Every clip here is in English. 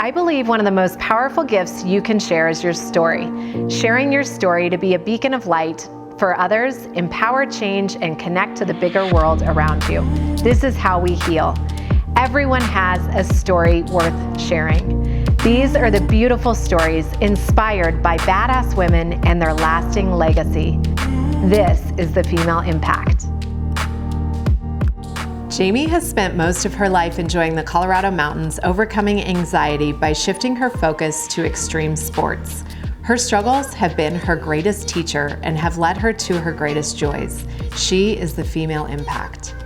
I believe one of the most powerful gifts you can share is your story. Sharing your story to be a beacon of light for others, empower change, and connect to the bigger world around you. This is how we heal. Everyone has a story worth sharing. These are the beautiful stories inspired by badass women and their lasting legacy. This is the Female Impact. Jaime has spent most of her life enjoying the Colorado mountains, overcoming anxiety by shifting her focus to extreme sports. Her struggles have been her greatest teacher and have led her to her greatest joys. She is the Female Impact.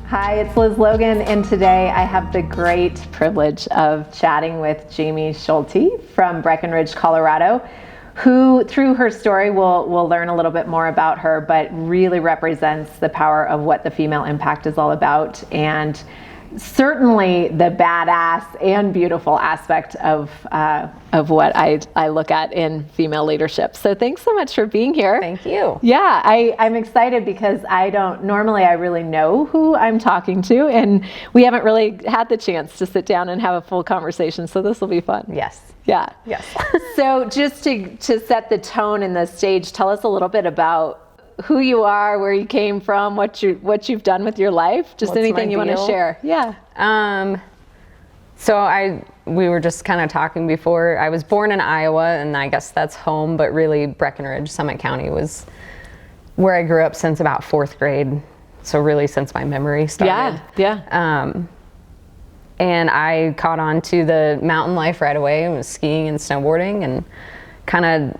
Hi, it's Liz Logan, and today I have the great privilege of chatting with Jaime Schulte from Breckenridge, Colorado, who through her story we'll learn a little bit more about her, but really represents the power of what the Female Impact is all about, and certainly the badass and beautiful aspect of what I look at in female leadership. So thanks so much for being here. Thank you. Yeah, I'm excited because I really know who I'm talking to, and we haven't really had the chance to sit down and have a full conversation, so this will be fun. Yes. Yeah. Yes. So just to set the tone and the stage, tell us a little bit about who you are, where you came from, what you've done with your life, just anything you want to share. Yeah. So we were just kind of talking before. I was born in Iowa, and I guess that's home, but really Breckenridge, Summit County was where I grew up since about 4th grade. So really since my memory started. Yeah. And I caught on to the mountain life right away. I was skiing and snowboarding, and kind of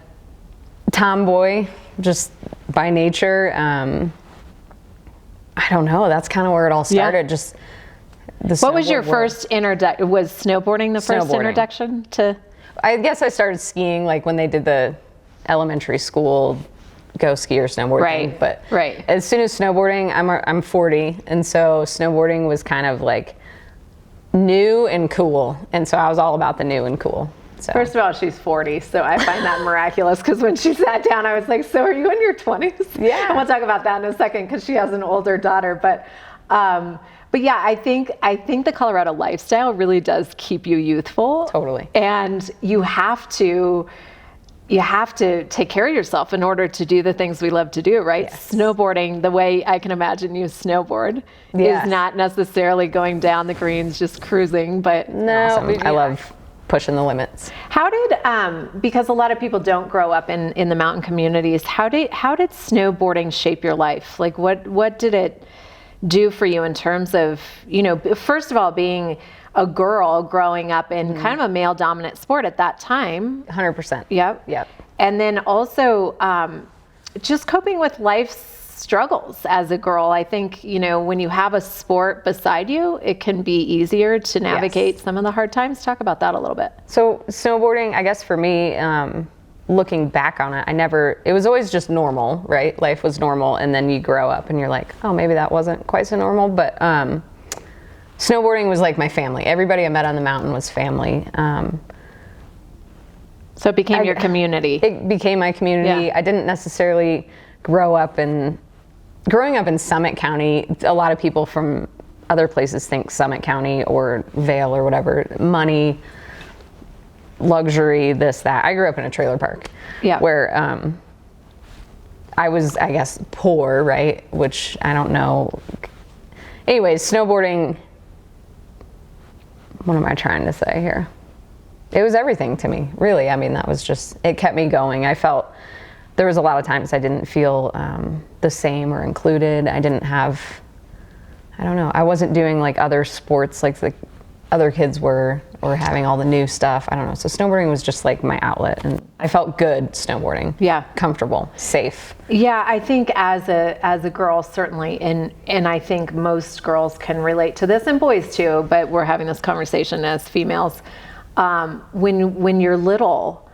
tomboy just by nature. I don't know, that's kind of where it all started. Yeah. Just the What was your first introduction? Was snowboarding the first introduction to? I guess I started skiing like when they did the elementary school go ski or snowboard thing. But as soon as snowboarding, I'm 40, and so snowboarding was kind of like new and cool, and so I was all about the new and cool. So. First of all, she's 40, so I find that miraculous, because when she sat down, I was like, so are you in your 20s? Yeah. And we'll talk about that in a second, because she has an older daughter. But yeah, I think the Colorado lifestyle really does keep you youthful. Totally. And you have to take care of yourself in order to do the things we love to do, right? Yes. Snowboarding, the way I can imagine you snowboard, is not necessarily going down the greens, just cruising, but no, awesome. I love pushing the limits. How did, because a lot of people don't grow up in the mountain communities, how did snowboarding shape your life? Like what did it do for you in terms of, first of all, being a girl growing up in kind of a male dominant sport at that time? 100%. Yep. And then also just coping with life's struggles as a girl. I think, when you have a sport beside you, it can be easier to navigate some of the hard times. Talk about that a little bit. So snowboarding, I guess for me, looking back on it, it was always just normal, right? Life was normal, and then you grow up and you're like, oh, maybe that wasn't quite so normal, but snowboarding was like my family. Everybody I met on the mountain was family. So it became your community. It became my community. Yeah. I didn't necessarily growing up in Summit County. A lot of people from other places think Summit County or Vail or whatever, money, luxury, this, that. I grew up in a trailer park where I was, I guess, poor, right? Which I don't know. Anyways, snowboarding, what am I trying to say here? It was everything to me, really. I mean, that was just, it kept me going. I felt there was a lot of times I didn't feel the same or included. I didn't have, I don't know, I wasn't doing like other sports like the other kids were, or having all the new stuff. I don't know. So snowboarding was just like my outlet, and I felt good snowboarding. Yeah. Comfortable, safe. Yeah, I think as a girl, certainly, and I think most girls can relate to this, and boys too, but we're having this conversation as females. When you're little,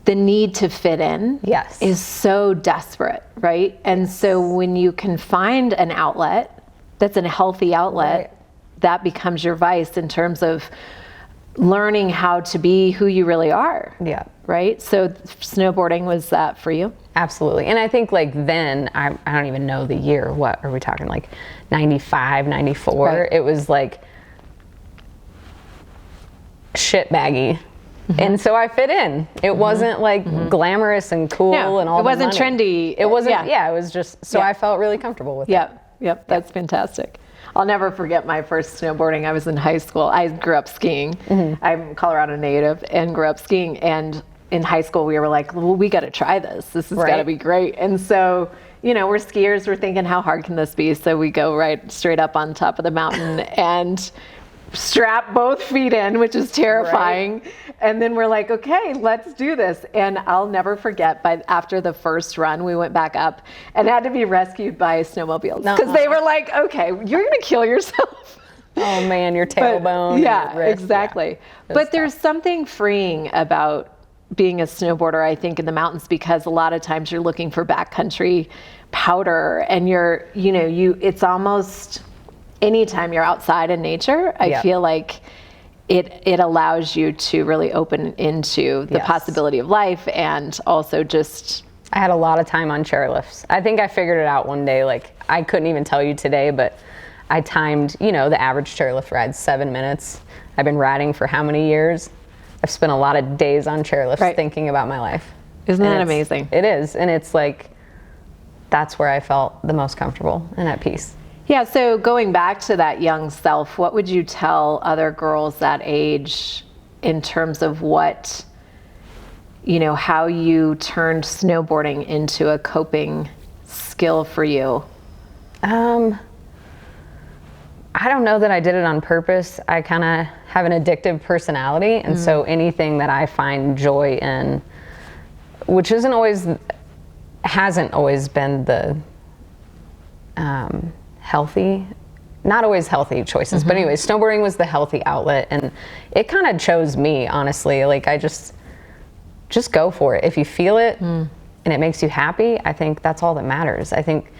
the need to fit in is so desperate, right? And so when you can find an outlet that's a healthy outlet, that becomes your vice in terms of learning how to be who you really are. Yeah. Right? So snowboarding was that for you? Absolutely. And I think like then, I don't even know the year, what are we talking, like 95, 94? Right. It was like shitbaggy. And so I fit in. It wasn't like glamorous and cool and all. It wasn't money. trendy. It wasn't. Yeah, it was just. So I felt really comfortable with it. Yep. That's fantastic. I'll never forget my first snowboarding. I was in high school. I grew up skiing. I'm a Colorado native and grew up skiing. And in high school, we were like, well, we got to try this. This has got to be great. And so, you know, we're skiers. We're thinking, how hard can this be? So we go right straight up on top of the mountain and strap both feet in, which is terrifying. And then we're like, okay, let's do this. And I'll never forget, but after the first run, we went back up and had to be rescued by snowmobiles because they were like, okay, you're going to kill yourself. Oh man, your tailbone. Yeah, exactly. But there's something freeing about being a snowboarder, I think, in the mountains, because a lot of times you're looking for backcountry powder and it's almost, anytime you're outside in nature, I feel like it allows you to really open into the possibility of life, and also just... I had a lot of time on chairlifts. I think I figured it out one day. Like, I couldn't even tell you today, but I timed, the average chairlift ride 7 minutes. I've been riding for how many years? I've spent a lot of days on chairlifts thinking about my life. Isn't that amazing? It is, and it's like, that's where I felt the most comfortable and at peace. Yeah, so going back to that young self, what would you tell other girls that age in terms of what, how you turned snowboarding into a coping skill for you? I don't know that I did it on purpose. I kind of have an addictive personality, and so anything that I find joy in, which hasn't always been the not always healthy choices, but anyway, snowboarding was the healthy outlet, and it kind of chose me, honestly. Like, I just go for it. If you feel it and it makes you happy, I think that's all that matters. I think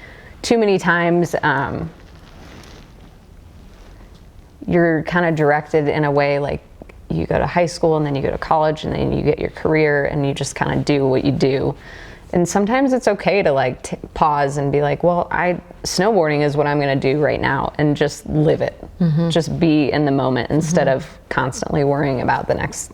too many times you're kind of directed in a way, like you go to high school and then you go to college and then you get your career and you just kind of do what you do. And sometimes it's okay to like pause and be like, well, snowboarding is what I'm going to do right now, and just live it. Just be in the moment instead of constantly worrying about the next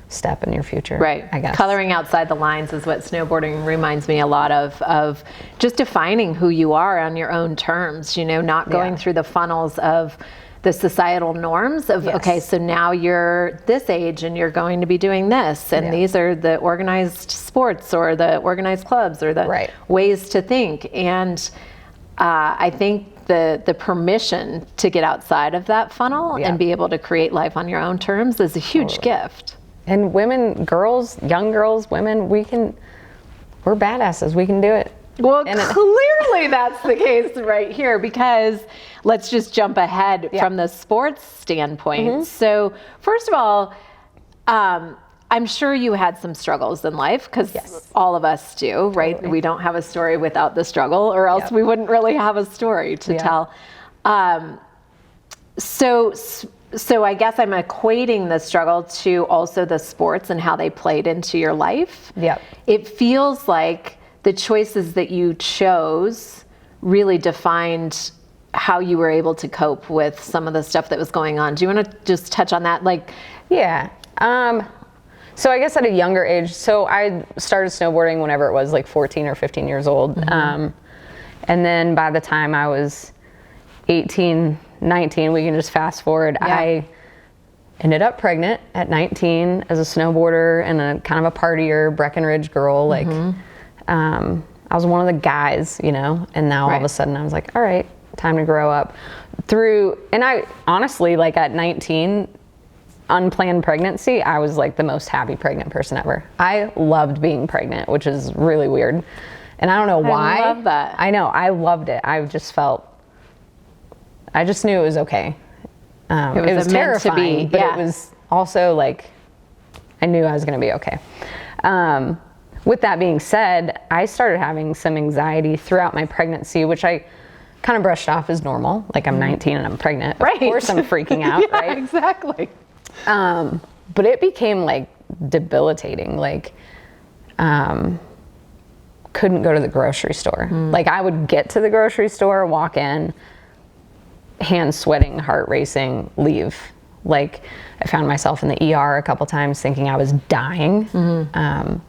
step in your future. Right. I guess. Coloring outside the lines is what snowboarding reminds me a lot of just defining who you are on your own terms, not going through the funnels of the societal norms of, okay, so now you're this age and you're going to be doing this, and these are the organized sports or the organized clubs or the ways to think. And I think the permission to get outside of that funnel and be able to create life on your own terms is a huge gift. And women, girls, young girls, women, we're badasses. We can do it. Well, clearly that's the case right here, because let's just jump ahead from the sports standpoint. So first of all, I'm sure you had some struggles in life, because all of us do, right? Totally. We don't have a story without the struggle, or else we wouldn't really have a story to tell. So I guess I'm equating the struggle to also the sports and how they played into your life. It feels like the choices that you chose really defined how you were able to cope with some of the stuff that was going on. Do you want to just touch on that? So I guess at a younger age, so I started snowboarding whenever it was like 14 or 15 years old. And then by the time I was 18, 19, we can just fast forward, I ended up pregnant at 19 as a snowboarder and a kind of a partier Breckenridge girl. I was one of the guys, and now all of a sudden I was like, all right, time to grow up. And I honestly, like at 19, unplanned pregnancy, I was like the most happy pregnant person ever. I loved being pregnant, which is really weird. And I don't know why. I love that. I know, I loved it. I just knew it was okay. It was terrifying, but it was also like, I knew I was going to be okay. With that being said, I started having some anxiety throughout my pregnancy, which I kind of brushed off as normal. Like, I'm 19 and I'm pregnant. Of course I'm freaking out, right? Exactly. But it became like debilitating. Like, couldn't go to the grocery store. Like, I would get to the grocery store, walk in, hands sweating, heart racing, leave. Like, I found myself in the ER a couple times thinking I was dying. And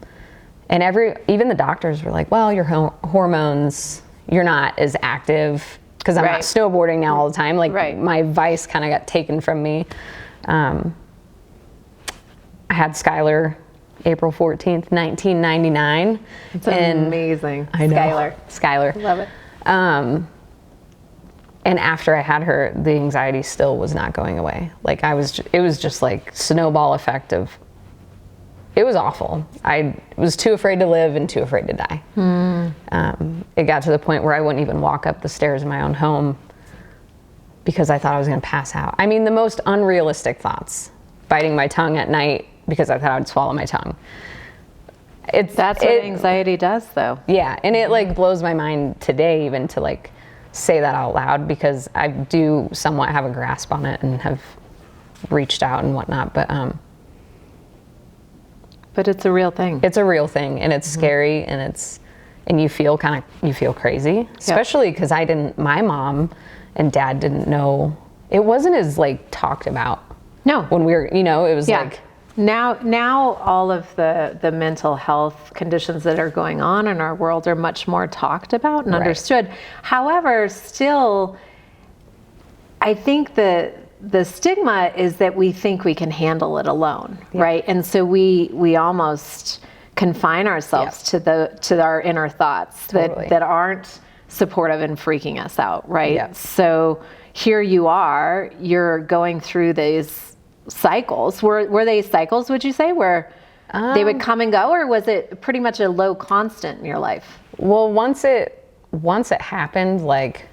even the doctors were like, well, your hormones, you're not as active, because I'm not snowboarding now all the time. Like, my vice kind of got taken from me. I had Skylar April 14th, 1999. It's amazing. I know. Skylar. Love it. And after I had her, the anxiety still was not going away. Like, it was just like snowball effect of, it was awful. I was too afraid to live and too afraid to die. It got to the point where I wouldn't even walk up the stairs in my own home because I thought I was going to pass out. I mean, the most unrealistic thoughts. Biting my tongue at night because I thought I would swallow my tongue. That's what anxiety does, though. Yeah, and it like blows my mind today even to like say that out loud, because I do somewhat have a grasp on it and have reached out and whatnot, but it's a real thing. It's a real thing, and it's scary, and you feel crazy, especially because my mom and dad didn't know. It wasn't as like talked about. No. When we were, it was like. Now all of the mental health conditions that are going on in our world are much more talked about and understood. However, still, I think the stigma is that we think we can handle it alone, right? And so we almost confine ourselves to our inner thoughts that aren't supportive and freaking us out, right? So here you're going through these cycles. Were they cycles, would you say, where they would come and go, or was it pretty much a low constant in your life? Well, once it happened, like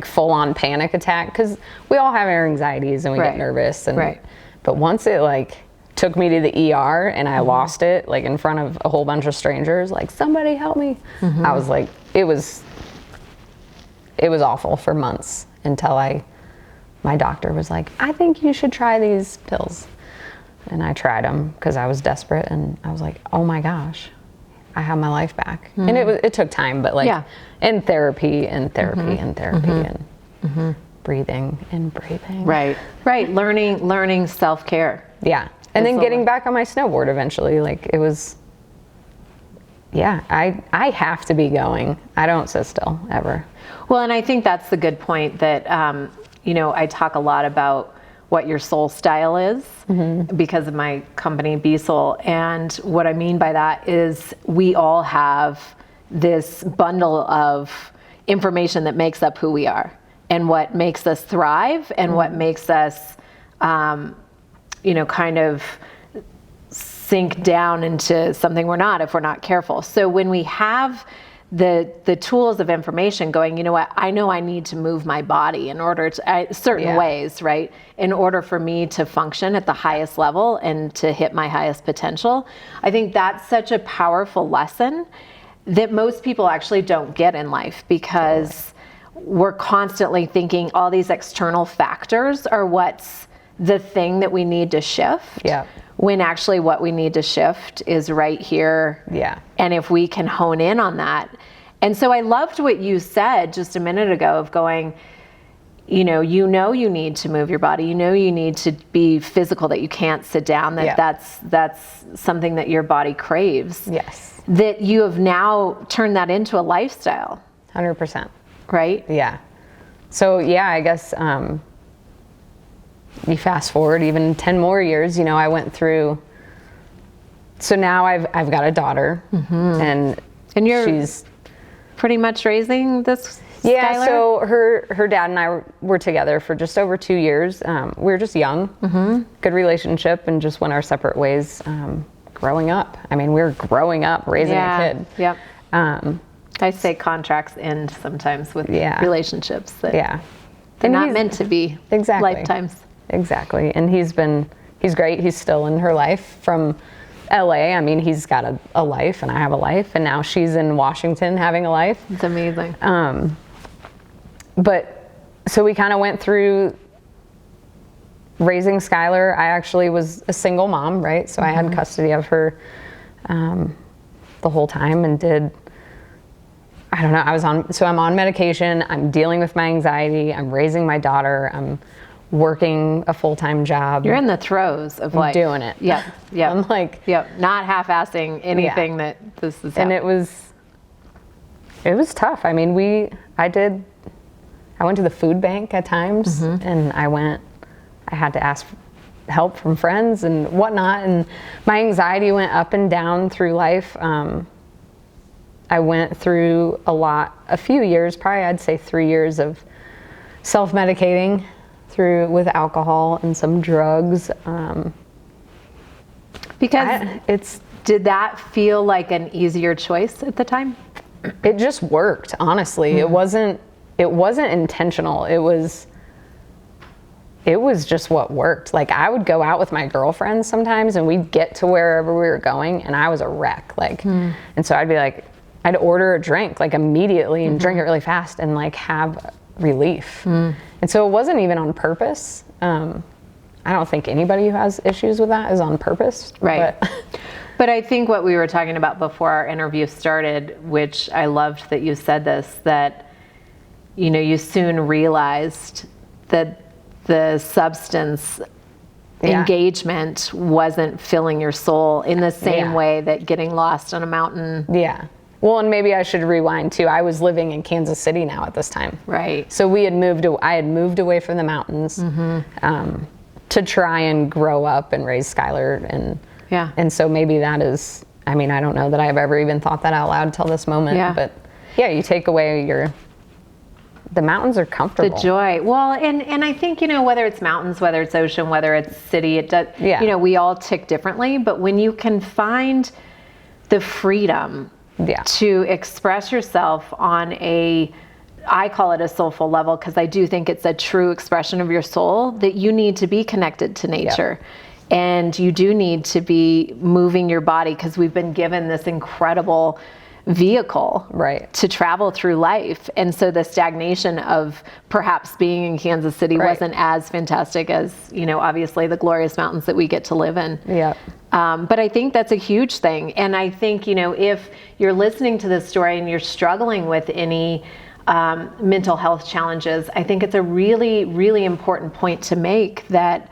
full on panic attack, because we all have our anxieties and we get nervous, and but once it like took me to the ER and I lost it, like in front of a whole bunch of strangers, like, somebody help me. I was like, it was awful for months until my doctor was like, I think you should try these pills. And I tried them because I was desperate, and I was like, oh my gosh, I have my life back. And it took time, but like, and therapy and breathing and breathing. Right. Learning self-care. Yeah. And then getting back on my snowboard eventually. Like, it was, I have to be going. I don't sit still ever. Well, and I think that's the good point that, I talk a lot about what your soul style is because of my company, B-Soul. And what I mean by that is we all have this bundle of information that makes up who we are and what makes us thrive and what makes us, kind of sink down into something we're not if we're not careful. So when we have the tools of information going, you know what, I know I need to move my body in order to, certain ways, right? In order for me to function at the highest level and to hit my highest potential. I think that's such a powerful lesson that most people actually don't get in life, because we're constantly thinking all these external factors are what's the thing that we need to shift. Yeah. When actually what we need to shift is right here. Yeah. And if we can hone in on that. And so I loved what you said just a minute ago of going, you need to move your body, you need to be physical, that you can't sit down, that's something that your body craves. Yes. That you have now turned that into a lifestyle. 100%. Right? Yeah. So I guess, you fast forward even 10 more years, I went through, so now I've got a daughter, and she's pretty much raising this Skylar? So her dad and I were together for just over 2 years. We were just young, good relationship, and just went our separate ways growing up. I mean, we were growing up, raising a kid. Yep. I say contracts end sometimes with relationships that they're not meant to be lifetimes. Exactly. And he's great. He's still in her life from LA. I mean, he's got a life and I have a life, and now she's in Washington having a life. It's amazing. But so we kind of went through raising Skylar. I actually was a single mom, right? So I had custody of her the whole time, and I'm on medication. I'm dealing with my anxiety. I'm raising my daughter. I'm working a full-time job. You're in the throes of life. Doing it. Yep. Yep. I'm like, not half-assing anything that this is and happening. it was tough. I mean, I went to the food bank at times, and I had to ask help from friends and whatnot, and my anxiety went up and down through life. I went through a few years, probably I'd say 3 years of self-medicating with alcohol and some drugs. Did that feel like an easier choice at the time? It just worked, honestly. It wasn't intentional. It was just what worked. Like, I would go out with my girlfriends sometimes, and we'd get to wherever we were going, and I was a wreck. Like, and so I'd order a drink like immediately and drink it really fast and like have relief. And so it wasn't even on purpose. I don't think anybody who has issues with that is on purpose. Right. But I think what we were talking about before our interview started, which I loved that you said this, that, you know, you soon realized that the substance engagement wasn't filling your soul in the same way that getting lost on a mountain. Yeah. Well, and maybe I should rewind too. I was living in Kansas City now at this time. Right. So I had moved away from the mountains to try and grow up and raise Skylar. And so maybe that is, I mean, I don't know that I've ever even thought that out loud till this moment. But you take away the mountains are comfortable. The joy. Well, and I think, you know, whether it's mountains, whether it's ocean, whether it's city, it does, you know, we all tick differently. But when you can find the freedom to express yourself on I call it a soulful level, because I do think it's a true expression of your soul, that you need to be connected to nature. And you do need to be moving your body, because we've been given this incredible vehicle to travel through life. And so the stagnation of perhaps being in Kansas City wasn't as fantastic as, you know, obviously the glorious mountains that we get to live in. But I think that's a huge thing. And I think, you know, if you're listening to this story and you're struggling with any mental health challenges, I think it's a really, really important point to make, that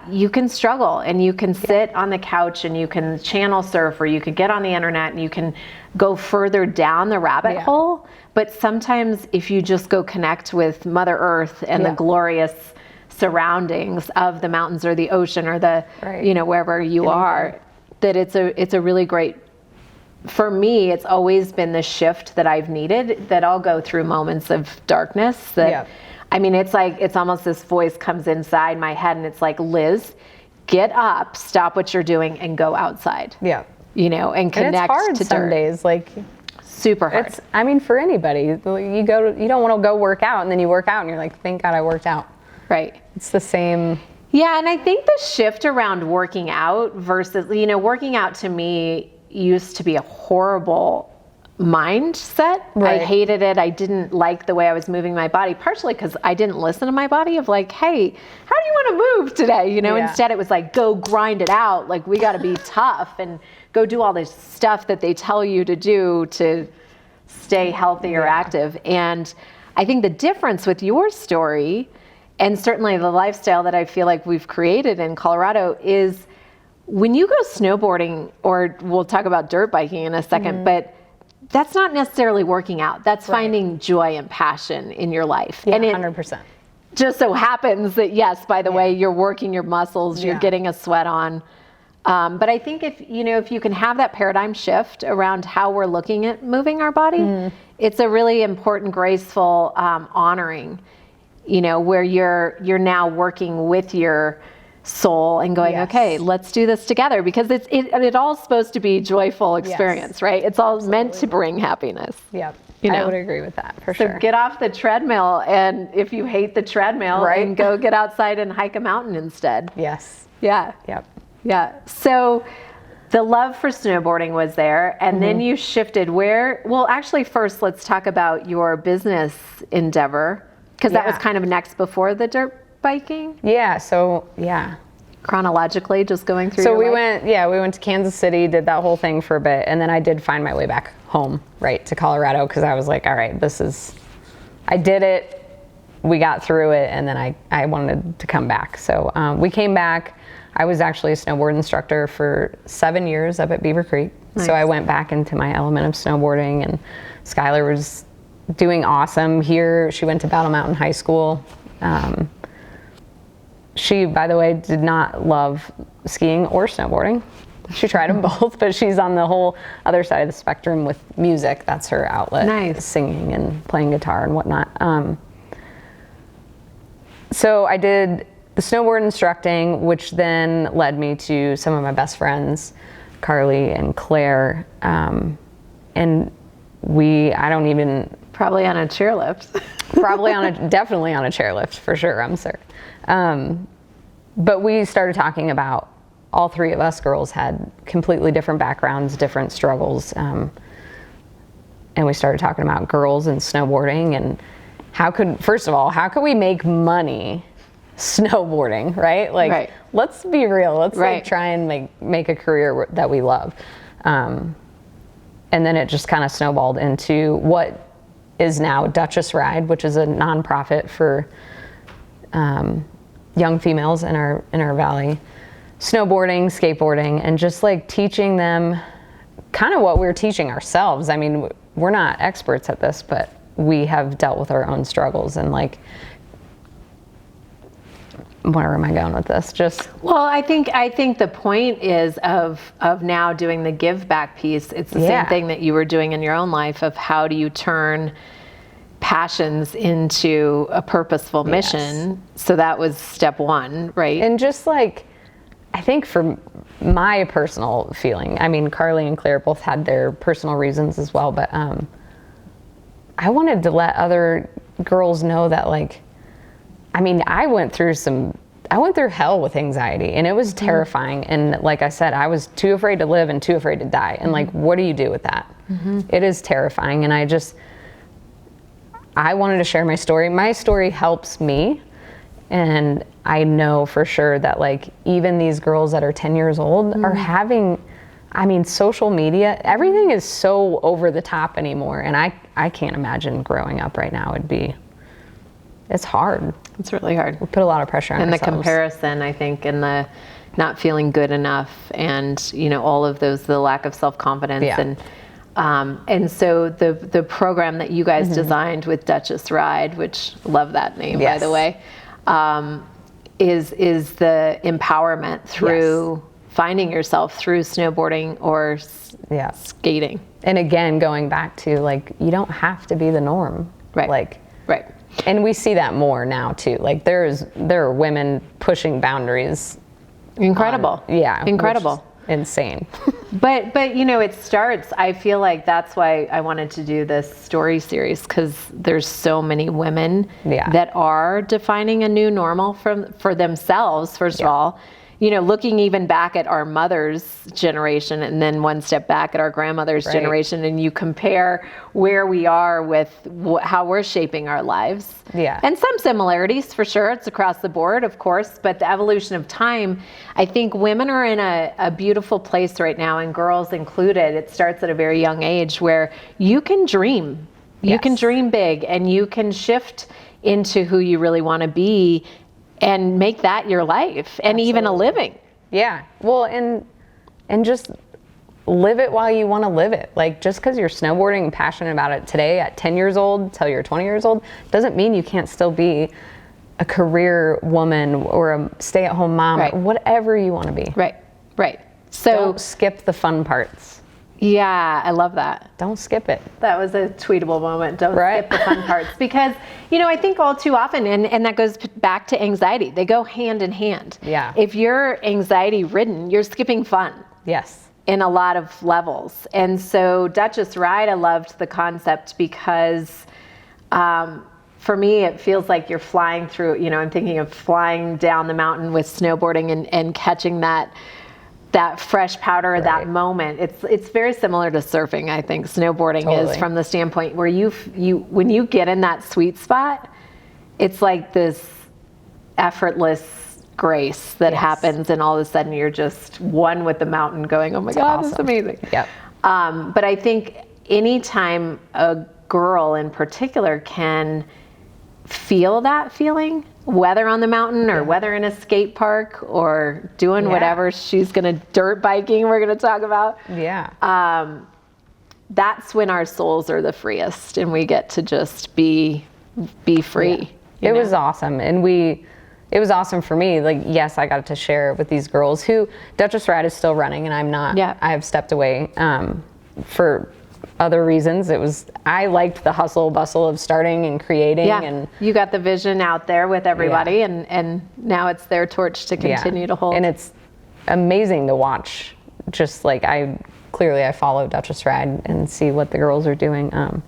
you can struggle and you can sit on the couch and you can channel surf, or you could get on the internet and you can go further down the rabbit hole. But sometimes if you just go connect with Mother Earth and the glorious surroundings of the mountains or the ocean or the, you know, wherever you are, that it's a really great, for me, it's always been the shift that I've needed, that I'll go through moments of darkness that, I mean, it's like, it's almost this voice comes inside my head and it's like, Liz, get up, stop what you're doing and go outside. You know, and connect and it's hard to some dirt. days, like super hard. I mean, for anybody, you don't want to go work out and then you work out and you're like, thank God I worked out. Right. It's the same. Yeah, and I think the shift around working out versus, you know, working out to me used to be a horrible mindset. I hated it. I didn't like the way I was moving my body, partially because I didn't listen to my body of like, hey, how do you want to move today? You know, instead it was like, go grind it out. Like, we got to be tough and go do all this stuff that they tell you to do to stay healthy or active. And I think the difference with your story, and certainly the lifestyle that I feel like we've created in Colorado, is when you go snowboarding, or we'll talk about dirt biking in a second, but that's not necessarily working out. That's finding joy and passion in your life. Yeah, and it 100%. Just so happens that, yes, by the way, you're working your muscles, you're getting a sweat on. But I think if you can have that paradigm shift around how we're looking at moving our body, it's a really important, graceful honoring, you know, where you're now working with your soul and going, okay, let's do this together, because it all's supposed to be a joyful experience, right? It's all meant to bring happiness. Yep. You know? I would agree with that for sure. So get off the treadmill, and if you hate the treadmill, and go get outside and hike a mountain instead. Yes. Yeah. Yep. Yeah. So the love for snowboarding was there, and then you shifted well, actually first let's talk about your business endeavor, because that was kind of next before the dirt biking. Chronologically, just going through so we went to Kansas City, did that whole thing for a bit, and then I did find my way back home, to Colorado, because I was like, all right, I did it we got through it, and then I wanted to come back. So we came back. I was actually a snowboard instructor for 7 years up at Beaver Creek. Nice. So I went back into my element of snowboarding, and Skylar was doing awesome here. She went to Battle Mountain High School. She, by the way, did not love skiing or snowboarding. She tried them both, but she's on the whole other side of the spectrum with music. That's her outlet. Nice. Singing and playing guitar and whatnot. So I did the snowboard instructing, which then led me to some of my best friends, Carly and Claire. And I don't even... Probably on a chairlift. Definitely on a chairlift, for sure, I'm certain. But we started talking about, all three of us girls had completely different backgrounds, different struggles. And we started talking about girls and snowboarding, and first of all, how could we make money snowboarding, right? Like, right. Let's be real. Let's like try and make a career that we love. And then it just kind of snowballed into what is now Duchess Rad, which is a nonprofit for young females in our valley, snowboarding, skateboarding, and just like teaching them kind of what we're teaching ourselves. I mean, we're not experts at this, but we have dealt with our own struggles, and like, where am I going with this? Well, I think the point is of now doing the give back piece. It's the same thing that you were doing in your own life, of how do you turn passions into a purposeful mission. Yes. So that was step one, right? And just like, I think for my personal feeling, I mean, Carly and Claire both had their personal reasons as well, but I wanted to let other girls know that, like, I mean, I went through hell with anxiety, and it was terrifying. And like I said, I was too afraid to live and too afraid to die. And like, what do you do with that? It is terrifying. And I wanted to share my story. My story helps me. And I know for sure that like, even these girls that are 10 years old are having, I mean, social media, everything is so over the top anymore. And I can't imagine growing up right now. It's hard. It's really hard. We put a lot of pressure on ourselves. And the comparison, I think, and the not feeling good enough, and all of those, the lack of self-confidence. Yeah. And so the program that you guys designed with Duchess Rad, which love that name, by the way, is the empowerment through finding yourself through snowboarding or skating. And again, going back to like, you don't have to be the norm. Right. Like, right. And we see that more now too. Like there are women pushing boundaries. Incredible. Incredible. Insane. But it starts, I feel like that's why I wanted to do this story series, because there's so many women that are defining a new normal for themselves, first of all. Looking even back at our mother's generation, and then one step back at our grandmother's generation, and you compare where we are with how we're shaping our lives. Yeah. And some similarities, for sure. It's across the board, of course, but the evolution of time, I think women are in a beautiful place right now, and girls included. It starts at a very young age where you can dream. You can dream big, and you can shift into who you really want to be and make that your life, and even a living. Yeah. Well, and just live it while you want to live it. Like, just because you're snowboarding and passionate about it today at 10 years old till you're 20 years old doesn't mean you can't still be a career woman or a stay-at-home mom, or whatever you want to be. Right. So don't skip the fun parts. Yeah, I love that. Don't skip it. That was a tweetable moment. Don't skip the fun parts. Because, I think all too often, and that goes back to anxiety, they go hand in hand. Yeah. If you're anxiety ridden, you're skipping fun. Yes. In a lot of levels. And so Duchess Rad, I loved the concept because for me, it feels like you're flying through, I'm thinking of flying down the mountain with snowboarding and catching that fresh powder, that moment. It's very similar to surfing, I think. Snowboarding is from the standpoint where you when you get in that sweet spot, it's like this effortless grace that happens, and all of a sudden you're just one with the mountain going, oh my God, awesome. This is amazing. Yep. But I think anytime a girl in particular can feel that feeling, whether on the mountain or whether in a skate park or doing whatever she's going to dirt biking we're going to talk about. That's when our souls are the freest and we get to just be free. It was awesome. And it was awesome for me. Like, yes, I got to share with these girls who Duchess Rad is still running and I'm not. I have stepped away for other reasons. I liked the hustle bustle of starting and creating. And you got the vision out there with everybody and now it's their torch to continue to hold. And it's amazing to watch. Just like I follow Duchess Rad and see what the girls are doing. And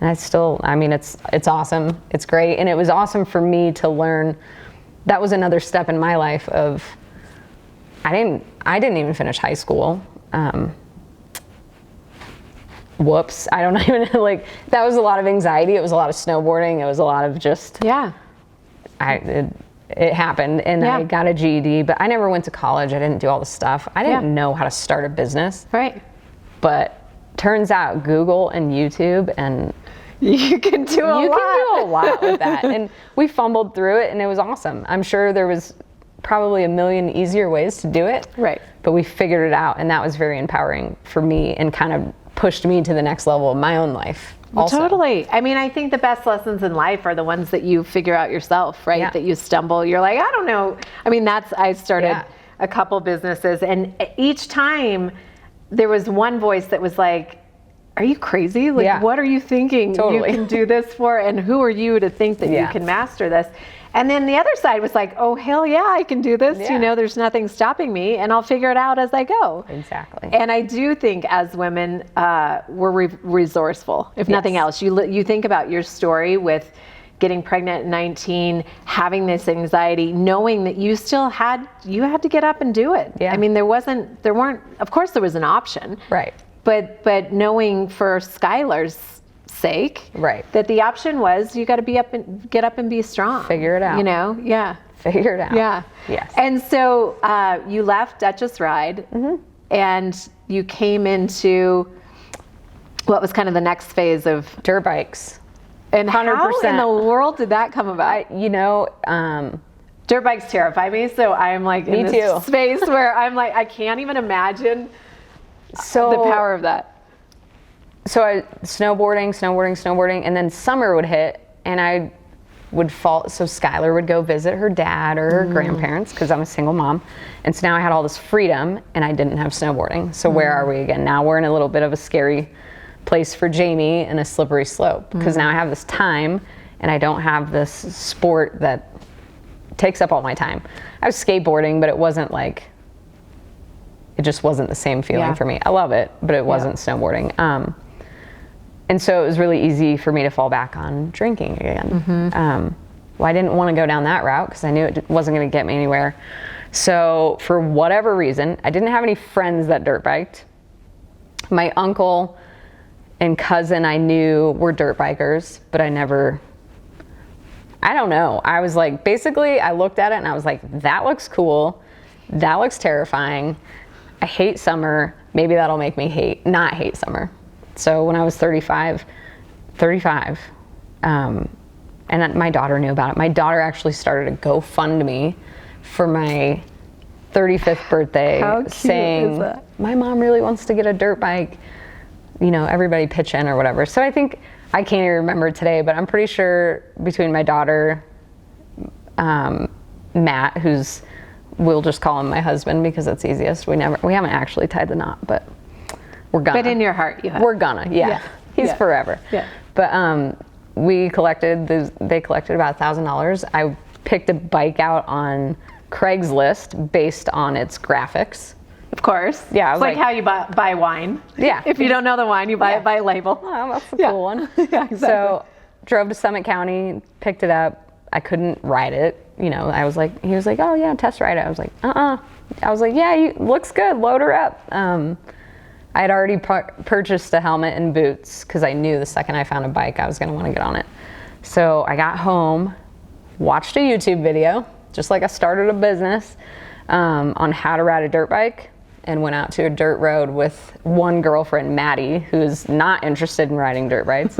it's awesome. It's great. And it was awesome for me to learn. That was another step in my life of, I didn't even finish high school. Whoops. I don't even like, that was a lot of anxiety. It was a lot of snowboarding. It was a lot of just, it happened and I got a GED, but I never went to college. I didn't do all the stuff. I didn't know how to start a business. Right. But turns out Google and YouTube and you can do a lot with that. And we fumbled through it and it was awesome. I'm sure there was probably a million easier ways to do it. Right. But we figured it out and that was very empowering for me and kind of pushed me to the next level of my own life. Also. Totally. I mean, I think the best lessons in life are the ones that you figure out yourself, right? That you stumble. You're like, I don't know. I mean, I started a couple businesses and each time there was one voice that was like, are you crazy? Like, what are you thinking you can do this for? And who are you to think that you can master this? And then the other side was like, oh, hell yeah, I can do this. You know, there's nothing stopping me and I'll figure it out as I go. Exactly. And I do think as women, we're resourceful, if nothing else. You think about your story with getting pregnant at 19, having this anxiety, knowing that you had to get up and do it. I mean, of course there was an option. Right. But knowing for Skylar's sake, that the option was you got to get up and be strong. Figure it out. You know, Figure it out. Yeah. Yes. And so you left Duchess Ride, and you came into what was kind of the next phase of dirt bikes. And 100%. How in the world did that come about? Dirt bikes terrify me, so I'm like in this space where I'm like, I can't even imagine the power of that. So I snowboarding, and then summer would hit, and I would fall. So Skylar would go visit her dad or her grandparents because I'm a single mom, and so now I had all this freedom, and I didn't have snowboarding. So where are we again? Now we're in a little bit of a scary place for Jamie and a slippery slope because now I have this time, and I don't have this sport that takes up all my time. I was skateboarding, but it wasn't like. It just wasn't the same feeling for me. I love it, but it wasn't snowboarding. And so it was really easy for me to fall back on drinking again. Well, I didn't want to go down that route because I knew it wasn't going to get me anywhere. So for whatever reason, I didn't have any friends that dirt biked. My uncle and cousin I knew were dirt bikers, but I don't know. I was like, basically I looked at it and I was like, that looks cool. That looks terrifying. I hate summer. Maybe that'll make me not hate summer. So when I was 35, and my daughter knew about it. My daughter actually started a GoFundMe for my 35th birthday saying, my mom really wants to get a dirt bike. You know, everybody pitch in or whatever. So I think, I can't even remember today, but I'm pretty sure between my daughter, Matt, we'll just call him my husband because it's easiest. We haven't actually tied the knot, but we're gonna. But in your heart, you have. We're gonna, He's forever. Yeah. But they collected about $1,000. I picked a bike out on Craigslist based on its graphics. Of course. Yeah. It's like how you buy wine. Yeah. If you don't know the wine, you buy it by label. Oh, that's a cool one. Exactly. So drove to Summit County, picked it up. I couldn't ride it. You know, he was like, oh yeah, test ride it. I was like, I was like, yeah, looks good, load her up. I had already purchased a helmet and boots because I knew the second I found a bike, I was gonna wanna get on it. So I got home, watched a YouTube video, just like I started a business, on how to ride a dirt bike, and went out to a dirt road with one girlfriend, Maddie, who's not interested in riding dirt bikes.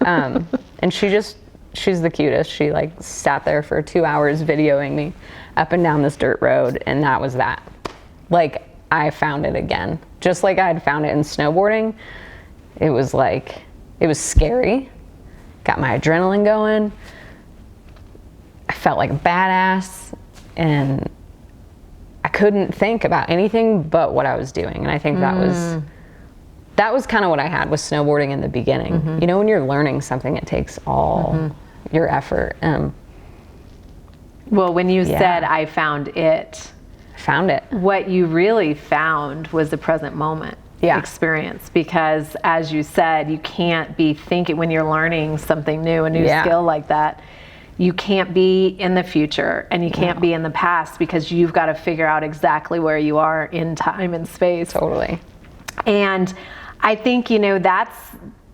And she just she's the cutest. She like sat there for 2 hours videoing me up and down this dirt road, and that was that. Like, I found it again. Just like I had found it in snowboarding. It was like, it was scary. Got my adrenaline going. I felt like a badass, and I couldn't think about anything but what I was doing. And I think that was kind of what I had with snowboarding in the beginning. You know, when you're learning something, it takes all your effort. Well, when you said, I found it, what you really found was the present moment experience. Because as you said, you can't be thinking, when you're learning something new, a new skill like that, you can't be in the future and you can't be in the past, because you've got to figure out exactly where you are in time and space. Totally. And I think, you know, that's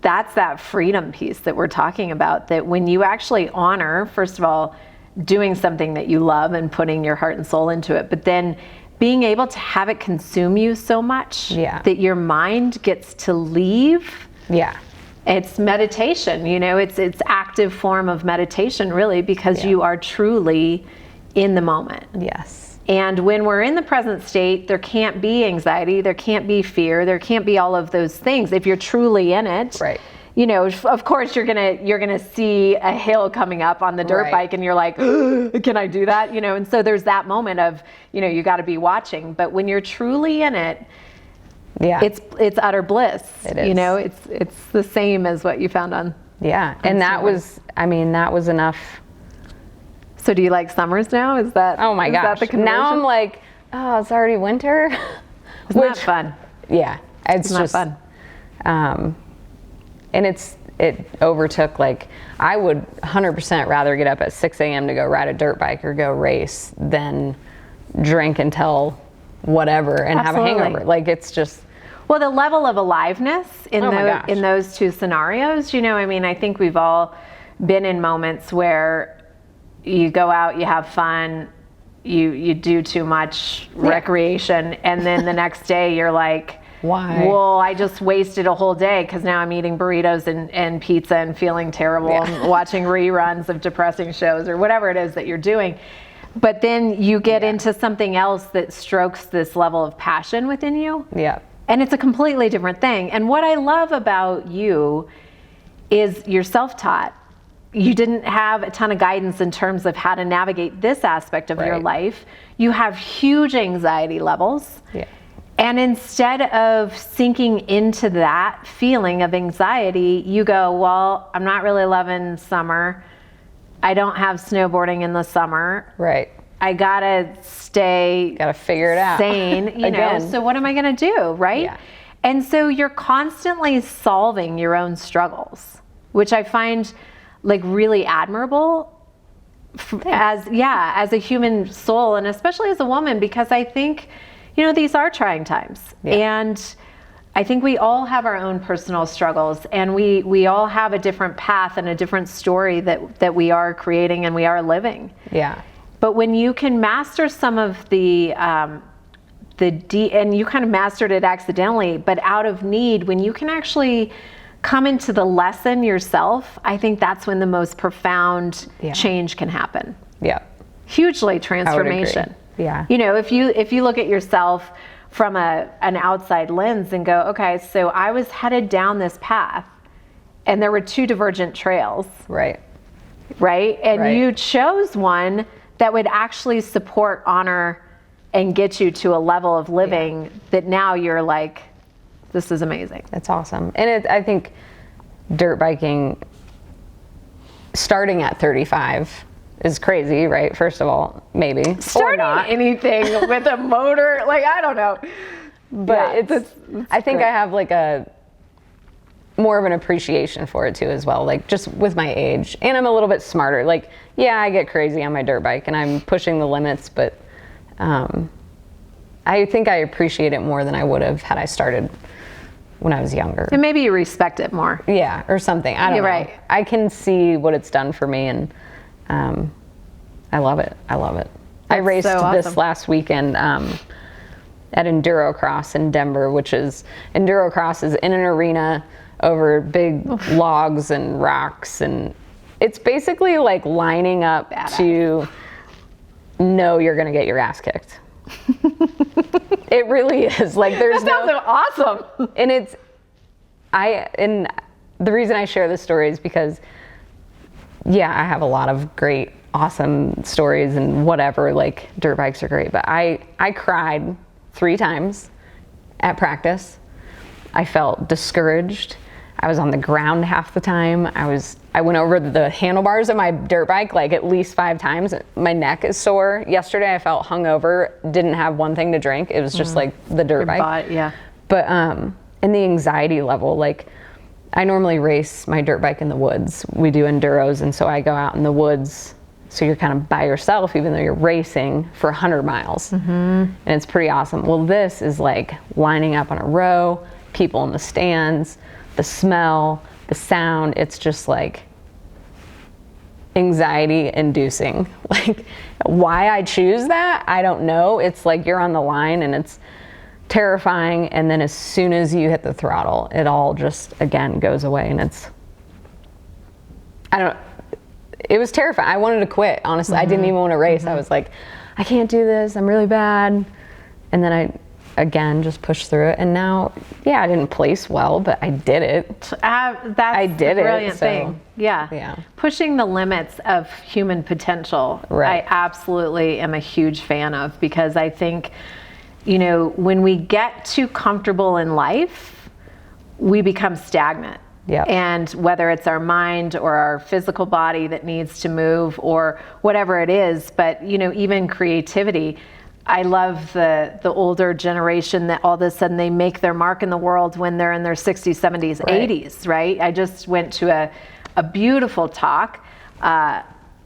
that freedom piece that we're talking about, that when you actually honor, first of all, doing something that you love and putting your heart and soul into it, but then being able to have it consume you so much that your mind gets to leave. It's meditation, you know, it's active form of meditation, really, because you are truly in the moment. And when we're in the present state, there can't be anxiety, there can't be fear, there can't be all of those things. If you're truly in it, you know, of course you're gonna see a hill coming up on the dirt bike, and you're like, can I do that? You know, and so there's that moment of, you know, you got to be watching. But when you're truly in it, it's utter bliss. It is. You know, it's the same as what you found on. And that was, I mean, that was enough. So do you like summers now? Is that, oh my gosh, now I'm like, oh, it's already winter. It's not fun. It's not just fun. And it overtook, like, I would 100% rather get up at 6 a.m. to go ride a dirt bike or go race than drink until whatever and have a hangover. Like, it's just, well, the level of aliveness in those two scenarios, you know, I mean, I think we've all been in moments where you go out, you have fun, you do too much recreation, and then the next day you're like, why? Well, I just wasted a whole day because now I'm eating burritos and pizza and feeling terrible and watching reruns of depressing shows or whatever it is that you're doing. But then you get into something else that strokes this level of passion within you. And it's a completely different thing. And what I love about you is you're self-taught. You didn't have a ton of guidance in terms of how to navigate this aspect of your life. You have huge anxiety levels. And instead of sinking into that feeling of anxiety, you go, well, I'm not really loving summer. I don't have snowboarding in the summer. I gotta figure it out. Sane, you know, so what am I gonna do, right? And so you're constantly solving your own struggles, which I find like really admirable as a human soul, and especially as a woman, because I think, you know, these are trying times. And I think we all have our own personal struggles, and we all have a different path and a different story that we are creating and we are living. But when you can master some of and you kind of mastered it accidentally, but out of need, when you can actually come into the lesson yourself, I think that's when the most profound change can happen. Hugely transformation. You know, if you look at yourself from an outside lens and go, okay, so I was headed down this path and there were two divergent trails. And you chose one that would actually support, honor, and get you to a level of living that now you're like, this is amazing. That's awesome. And I think dirt biking starting at 35 is crazy, right? First of all, maybe. Starting or not. Anything with a motor, like, I don't know. But it's I think great. I have like a more of an appreciation for it too as well, like just with my age. And I'm a little bit smarter. Like, yeah, I get crazy on my dirt bike and I'm pushing the limits, but I think I appreciate it more than I would have had I started when I was younger. And maybe you respect it more. Yeah, or something. I don't know. I can see what it's done for me, and I love it. I raced this last weekend at Enduro Cross in Denver, which is, Enduro Cross is in an arena over big logs and rocks, and It's basically like lining up to know you're going to get your ass kicked. It really is. Like there's that sounds awesome. And the reason I share this story is because, yeah, I have a lot of great, awesome stories and whatever, like dirt bikes are great, but I cried 3 times at practice. I felt discouraged. I was on the ground half the time. I went over the handlebars of my dirt bike like at least 5 times. My neck is sore. Yesterday I felt hungover, didn't have one thing to drink. It was just like the dirt bike. Yeah. But and the anxiety level, like I normally race my dirt bike in the woods. We do enduros, and so I go out in the woods. So you're kind of by yourself, even though you're racing for 100 miles. And it's pretty awesome. Well, this is like lining up on a row, people in the stands, the smell, the sound. It's just like anxiety inducing. Like why I choose that, I don't know. It's like you're on the line and it's terrifying. And then as soon as you hit the throttle, it all just, again, goes away. And it was terrifying. I wanted to quit, honestly. I didn't even want to race. I was like, I can't do this. I'm really bad. And then I, again, just pushed through it. And now, yeah, I didn't place well, but I did it. That's the brilliant thing. Yeah. Pushing the limits of human potential, Right. I absolutely am a huge fan of, because I think, you know, when we get too comfortable in life, we become stagnant. Yep. And whether it's our mind or our physical body that needs to move or whatever it is, but, you know, even creativity. I love the older generation that all of a sudden they make their mark in the world when they're in their 60s, 70s, Right. 80s, right? I just went to a beautiful talk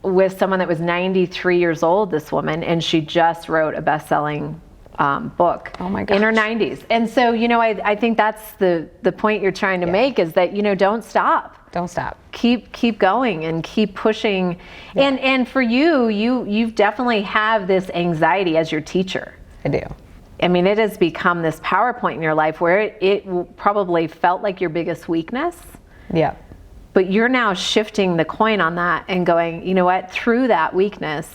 with someone that was 93 years old, this woman, and she just wrote a best-selling book. Oh my gosh. In her 90s. And so, you know, I think that's the point you're trying to make, is that, you know, don't stop. Don't stop. Keep going and keep pushing. Yeah. And for you've definitely have this anxiety as your teacher. I do. I mean, it has become this PowerPoint in your life where it probably felt like your biggest weakness. Yeah. But you're now shifting the coin on that and going, you know what, through that weakness,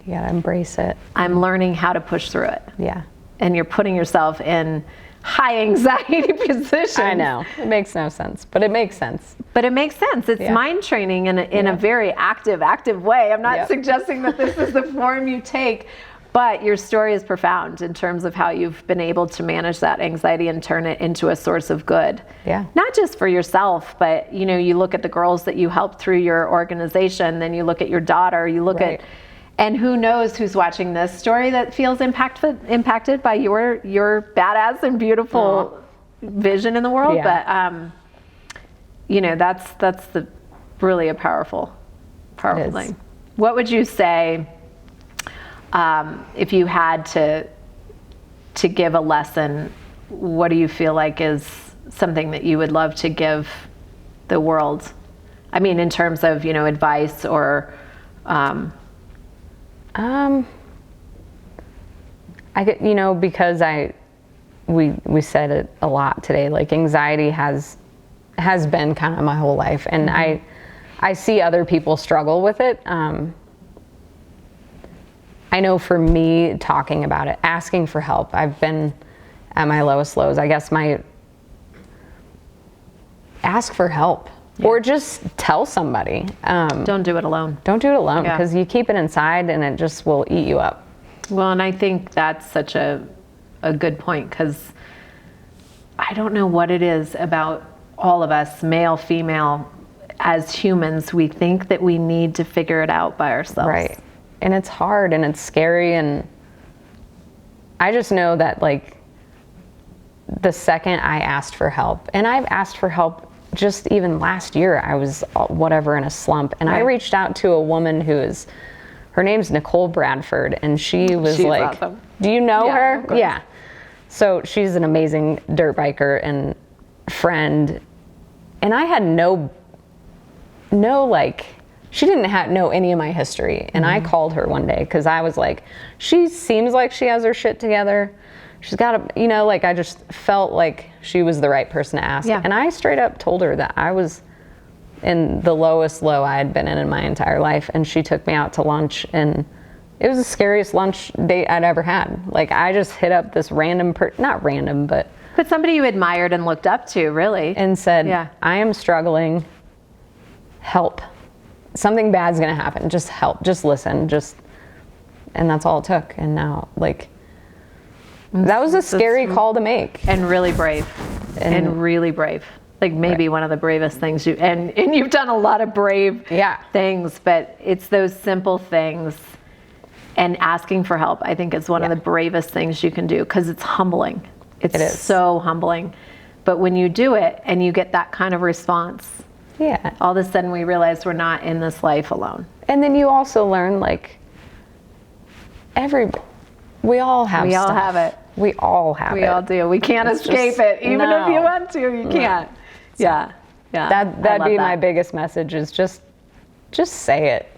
You gotta embrace it. I'm learning how to push through it. Yeah. And you're putting yourself in high anxiety positions. I know. It makes no sense, but it makes sense. But it makes sense. It's mind training in a very active way. I'm not suggesting that this is the form you take, but your story is profound in terms of how you've been able to manage that anxiety and turn it into a source of good. Yeah. Not just for yourself, but, you know, you look at the girls that you helped through your organization, then you look at your daughter, you look at, and who knows who's watching this story that feels impacted by your badass and beautiful vision in the world. Yeah. But you know, that's really a powerful thing. What would you say if you had to give a lesson? What do you feel like is something that you would love to give the world? I mean, in terms of, you know, advice or I get, you know, because we said it a lot today, like anxiety has been kind of my whole life, and I see other people struggle with it. I know for me, talking about it, asking for help, I've been at my lowest lows. I guess ask for help. Or just tell somebody. don't do it alone. Don't do it alone, because you keep it inside and it just will eat you up. Well, and I think that's such a good point, because I don't know what it is about all of us, male, female, as humans, we think that we need to figure it out by ourselves. Right. And it's hard and it's scary, and I just know that, like, the second I asked for help, and I've asked for help just even last year, I was whatever in a slump, and I reached out to a woman her name's Nicole Bradford, and she's like, awesome. Do you know her? Yeah. So she's an amazing dirt biker and friend, and I had no like, she didn't know any of my history, and I called her one day because I was like, she seems like she has her shit together. She's got you know, like, I just felt like she was the right person to ask. Yeah. And I straight up told her that I was in the lowest low I had been in my entire life. And she took me out to lunch, and it was the scariest lunch date I'd ever had. Like, I just hit up this random, not random, but somebody you admired and looked up to, really. And said, I am struggling, help. Something bad's gonna happen, just help, just listen, and that's all it took. And now, like, that was a scary call to make. And really brave, and really brave. Like, maybe one of the bravest things and you've done a lot of brave things, but it's those simple things. And asking for help, I think, is one of the bravest things you can do, because it's humbling. It is so humbling. But when you do it and you get that kind of response, all of a sudden we realize we're not in this life alone. And then you also learn, like, we all have We stuff. all have it. We all have it. We all do. We can't escape it. Even if you want to, you can't. Yeah. That'd be my biggest message, is just say it.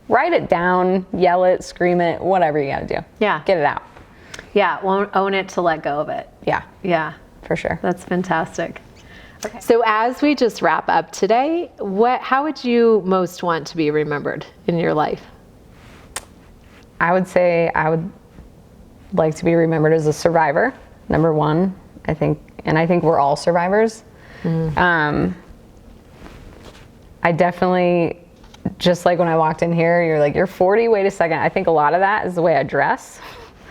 Write it down, yell it, scream it, whatever you gotta do. Yeah. Get it out. Yeah, won't own it to let go of it. Yeah. Yeah. For sure. That's fantastic. Okay. So as we just wrap up today, how would you most want to be remembered in your life? I would say I would like to be remembered as a survivor, number one, I think we're all survivors. I definitely, just like when I walked in here, you're like, you're 40, wait a second. I think a lot of that is the way I dress.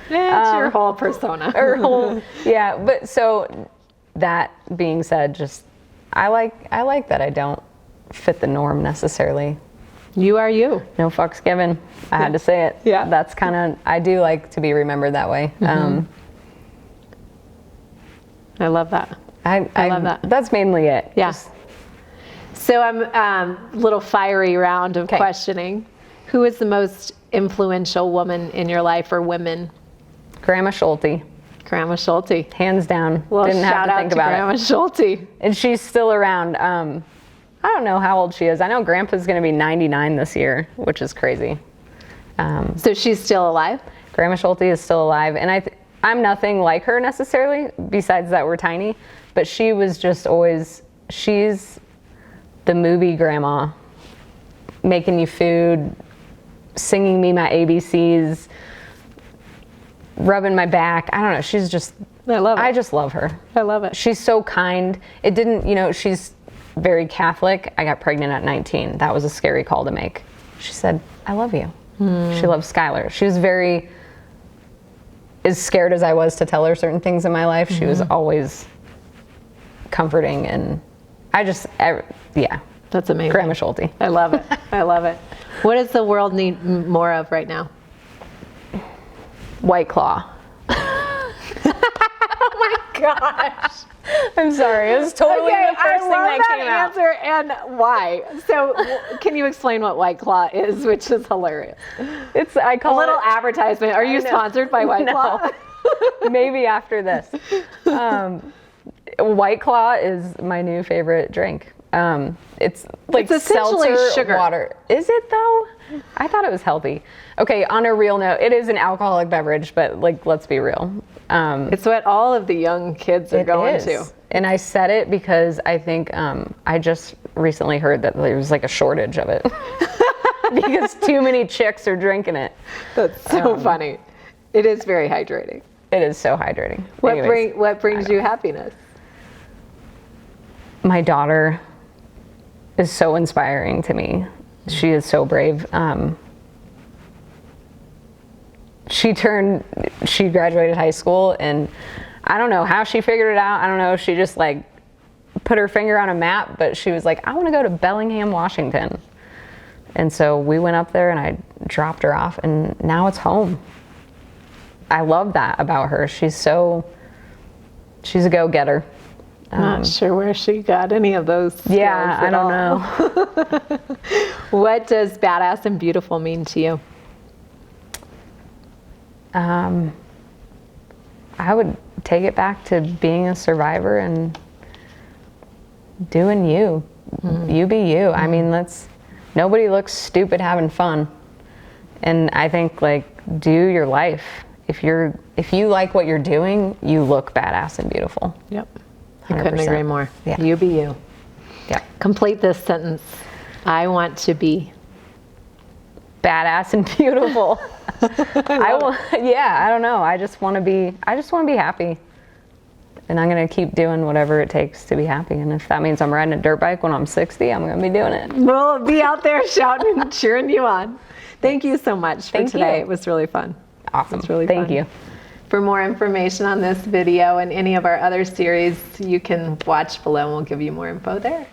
It's your whole persona. But so that being said, just, I like that I don't fit the norm necessarily. You are you. No fucks given. I had to say it. Yeah. That's kind of, I do like to be remembered that way. I love that. I love that. That's mainly it. Yeah. So I'm a little fiery round of questioning. Who is the most influential woman in your life, or women? Grandma Schulte. Grandma Schulte. Hands down. Well, Didn't have to think about Grandma Schulte. And she's still around. I don't know how old she is. I know Grandpa's going to be 99 this year, which is crazy. So she's still alive? Grandma Schulte is still alive. And I'm nothing like her necessarily, besides that we're tiny. But she was just always, she's the movie grandma, making you food, singing me my ABCs, rubbing my back. I don't know. She's just, I love it. I just love her. I love it. She's so kind. It didn't, she's very Catholic. I got pregnant at 19. That was a scary call to make. She said, I love you. She loves Skylar. She was very, as scared as I was to tell her certain things in my life, she was always comforting, and That's amazing. Grandma Schulte. I love it. I love it. What does the world need more of right now? White Claw. Oh my gosh. I'm sorry. It was totally the first thing that came out. Answer, and why. So can you explain what White Claw is, which is hilarious? I call a little advertisement. Are you sponsored by White Claw? Maybe after this. White Claw is my new favorite drink. It's like essentially seltzer sugar. Water. Is it though? I thought it was healthy. Okay, on a real note, it is an alcoholic beverage, but like, let's be real. It's what all of the young kids are going to. And I said it because I think I just recently heard that there was like a shortage of it because too many chicks are drinking it. That's so funny. It is very hydrating. It is so hydrating. What brings you happiness? My daughter is so inspiring to me. She is so brave. She graduated high school, and I don't know how she figured it out. I don't know if she just like put her finger on a map, but she was like, I want to go to Bellingham, Washington. And so we went up there and I dropped her off, and now it's home. I love that about her. She's a go-getter. Not sure where she got any of those skills. Yeah, I don't know. What does badass and beautiful mean to you? I would take it back to being a survivor and doing you. You be you. I mean, nobody looks stupid having fun. And I think, like, do your life. If you like what you're doing, you look badass and beautiful. Yep. I couldn't agree more. Yeah. You be you. Yeah. Complete this sentence. I want to be badass and beautiful. I don't know. I just want to be happy. And I'm going to keep doing whatever it takes to be happy. And if that means I'm riding a dirt bike when I'm 60, I'm going to be doing it. We'll be out there shouting and cheering you on. Thank you so much for today. It was really fun. Awesome. It's really fun. Thank you. For more information on this video and any of our other series, you can watch below and we'll give you more info there.